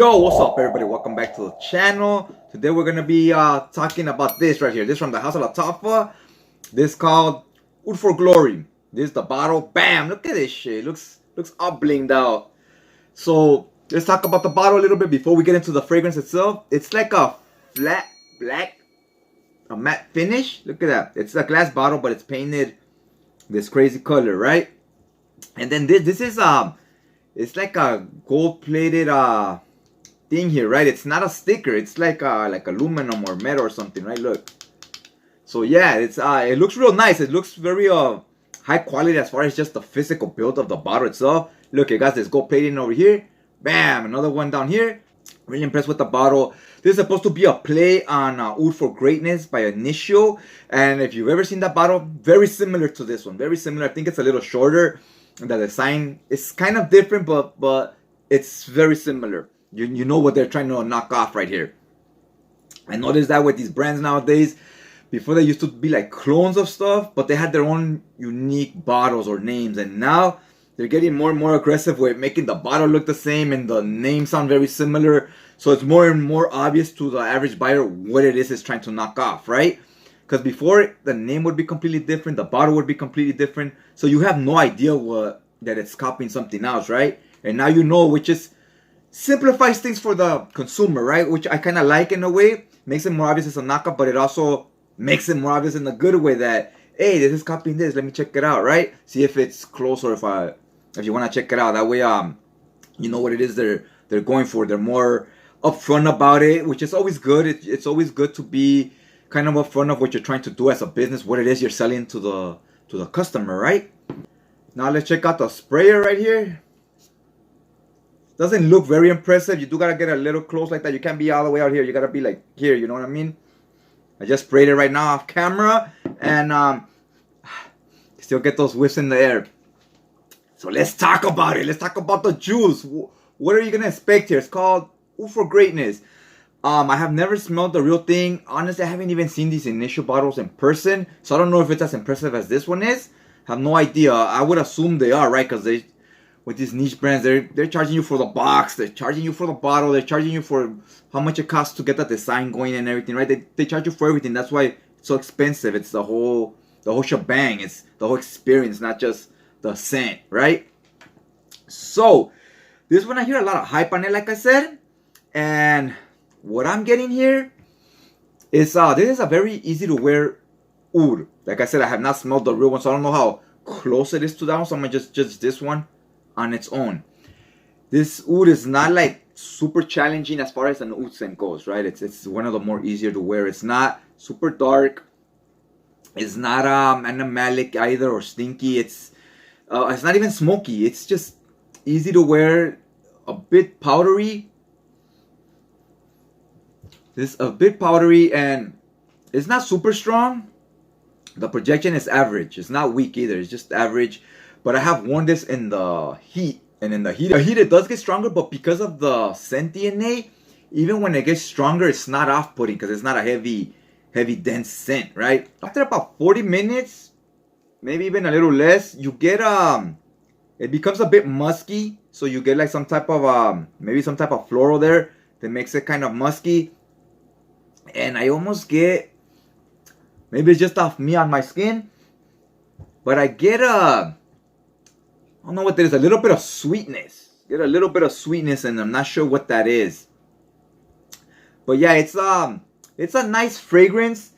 Yo, what's up everybody? Welcome back to the channel. Today we're gonna be talking about this right here. This from the house of Lataffa. This called Oud for Glory. This is the bottle. Bam! Look at this shit. Looks all blinged out. So let's talk about the bottle a little bit before we get into the fragrance itself. It's like a flat black, a matte finish. Look at that. It's a glass bottle, but it's painted this crazy color, right? And then this is it's like a gold-plated thing here, right? It's not a sticker. It's like aluminum or metal or something, right? Look. So yeah, it's it looks real nice. It looks very high quality as far as just the physical build of the bottle itself. Look, it got this gold plating over here. Bam, another one down here. Really impressed with the bottle. This is supposed to be a play on Oud for Greatness by Initial. And if you've ever seen that bottle, very similar to this one. Very similar. I think it's a little shorter. The design is kind of different, but it's very similar. You know what they're trying to knock off right here. I noticed that with these brands nowadays. Before they used to be like clones of stuff, but they had their own unique bottles or names. And now they're getting more and more aggressive with making the bottle look the same and the name sound very similar. So it's more and more obvious to the average buyer what it is it's trying to knock off, right? Because before, the name would be completely different, the bottle would be completely different. So you have no idea that it's copying something else, right? And now you know, which is simplifies things for the consumer, right? Which I kind of like in a way. Makes it more obvious it's a knockoff, but it also makes it more obvious in a good way that, hey, this is copying this. Let me check it out, right? See if it's close or if you want to check it out. That way, you know what it is they're going for. They're more upfront about it, which is always good. It's always good to be kind of upfront of what you're trying to do as a business, what it is you're selling to the customer, right? Now let's check out the sprayer right here. Doesn't look very impressive. You do gotta get a little close like that. You can't be all the way out here. You gotta be like here, you know what I mean? I just sprayed it right now off camera, and still get those whiffs in the air. So let's talk about it. Let's talk about the juice. What are you gonna expect here? It's called Oud for Greatness. I have never smelled the real thing. Honestly, I haven't even seen these Initial bottles in person, so I don't know if it's as impressive as this one is. I have no idea. I would assume they are, right? Because with these niche brands, they're charging you for the box, they're charging you for the bottle, they're charging you for how much it costs to get the design going and everything, right? They charge you for everything. That's why it's so expensive. It's the whole shebang. It's the whole experience, not just the scent, right? So this one, I hear a lot of hype on it, like I said, and what I'm getting here is this is a very easy to wear oud. Like I said, I have not smelled the real one, so I don't know how close it is to that one. So I'm gonna just judge this one on its own. This oud is not like super challenging as far as an oud scent goes, right? It's one of the more easier to wear. It's not super dark. It's not animalic either or stinky. It's not even smoky. It's just easy to wear, a bit powdery. This a bit powdery, and it's not super strong. The projection is average. It's not weak either. It's just average. But I have worn this in the heat, and in the heat it does get stronger. But because of the scent DNA, even when it gets stronger, it's not off-putting because it's not a heavy, dense scent, right? After about 40 minutes, maybe even a little less, you get it becomes a bit musky. So you get like some type of maybe some type of floral there that makes it kind of musky. And I almost get, maybe it's just off me on my skin, but I get I don't know what that is, a little bit of sweetness. Get a little bit of sweetness, and I'm not sure what that is. But yeah, it's a nice fragrance.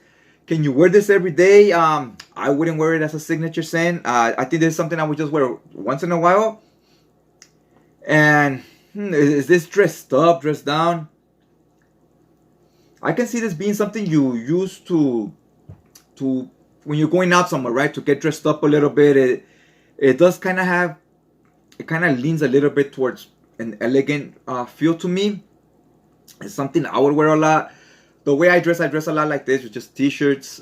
Can you wear this every day? I wouldn't wear it as a signature scent. I think this is something I would just wear once in a while. And is this dressed up, dressed down? I can see this being something you use to when you're going out somewhere, right? To get dressed up a little bit. It does kind of have, it kind of leans a little bit towards an elegant feel to me. It's something I would wear a lot. The way I dress a lot like this with just t-shirts,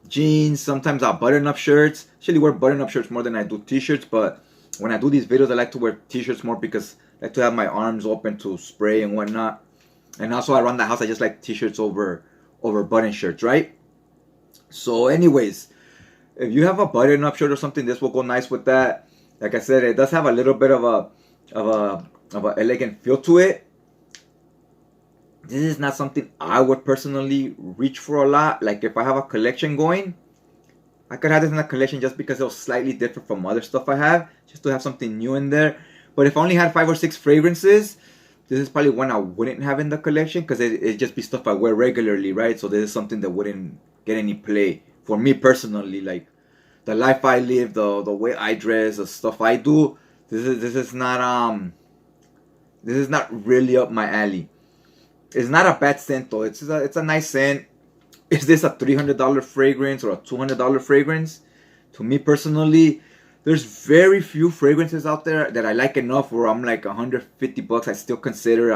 jeans, sometimes button-up shirts. Actually wear button-up shirts more than I do t-shirts, but when I do these videos, I like to wear t-shirts more because I like to have my arms open to spray and whatnot. And also around the house, I just like t-shirts over button shirts, right? So anyways, if you have a button-up shirt or something, this will go nice with that. Like I said, it does have a little bit of a elegant feel to it. this is not something I would personally reach for a lot. Like if I have a collection going, I could have this in a collection just because it was slightly different from other stuff I have, just to have something new in there. But if I only had 5 or 6 fragrances, this is probably one I wouldn't have in the collection because it'd just be stuff I wear regularly, right? So this is something that wouldn't get any play for me personally. Like the life I live, the way I dress, the stuff I do, this is not really up my alley. It's not a bad scent though. It's a nice scent. Is this a $300 fragrance or a $200 fragrance? To me personally, there's very few fragrances out there that I like enough where I'm like $150. I still consider,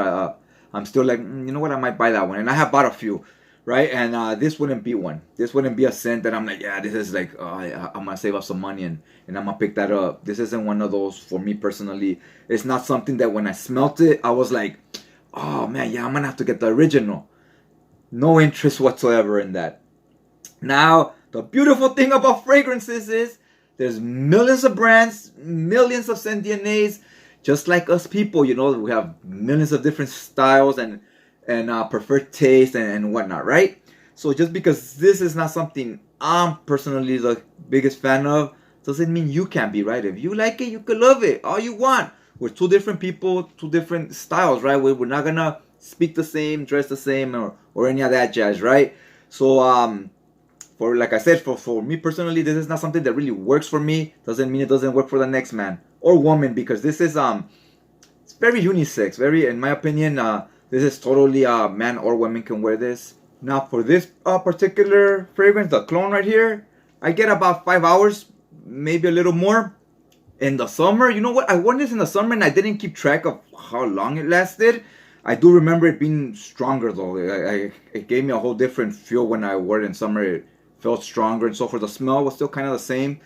I'm still like, you know what, I might buy that one. And I have bought a few, right? And this wouldn't be one. This wouldn't be a scent that I'm like, yeah, this is like, I'm gonna save up some money and I'm gonna pick that up. This isn't one of those for me personally. It's not something that when I smelt it, I was like, oh man, yeah, I'm gonna have to get the original. No interest whatsoever in that. Now, the beautiful thing about fragrances is there's millions of brands, millions of scent DNAs, just like us people, you know, we have millions of different styles and preferred taste and whatnot, right? So just because this is not something I'm personally the biggest fan of, doesn't mean you can't be, right? If you like it, you could love it all you want. We're two different people, two different styles, right? We're not gonna speak the same, dress the same, or any of that jazz, right? So for like I said, for me personally, this is not something that really works for me. Doesn't mean it doesn't work for the next man or woman, because this is it's very unisex. Very, in my opinion, this is totally man or woman can wear this. Now for this particular fragrance, the clone right here, I get about 5 hours, maybe a little more. In the summer, you know what? I wore this in the summer and I didn't keep track of how long it lasted. I do remember it being stronger though. It gave me a whole different feel when I wore it in summer. It felt stronger and so forth. The smell was still kind of the same.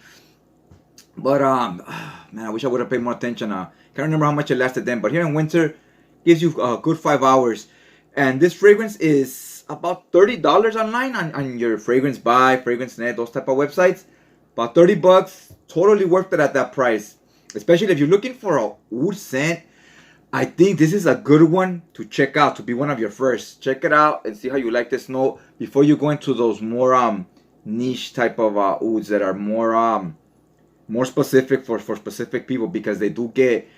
But man, I wish I would have paid more attention. Can't remember how much it lasted then. But here in winter, gives you a good 5 hours. And this fragrance is about $30 online on your Fragrance Buy, Fragrance Net, those type of websites. About $30, totally worth it at that price. Especially if you're looking for a oud scent, I think this is a good one to check out, to be one of your first. Check it out and see how you like this note before you go into those more niche type of ouds that are more specific for specific people, because they do get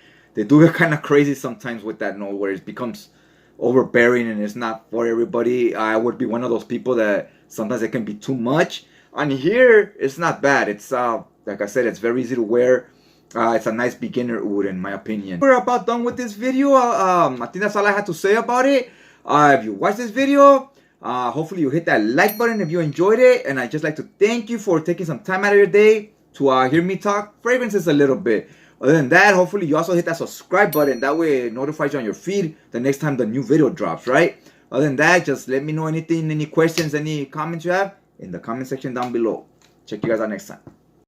kind of crazy sometimes with that note where it becomes overbearing and it's not for everybody. I would be one of those people that sometimes it can be too much. On here, it's not bad. It's like I said, it's very easy to wear. It's a nice beginner oud in my opinion. We're about done with this video. I think that's all I had to say about it. If you watched this video, hopefully you hit that like button if you enjoyed it. And I'd just like to thank you for taking some time out of your day to hear me talk fragrances a little bit. Other than that, hopefully you also hit that subscribe button. That way it notifies you on your feed the next time the new video drops, right? Other than that, just let me know anything, any questions, any comments you have in the comment section down below. Check you guys out next time.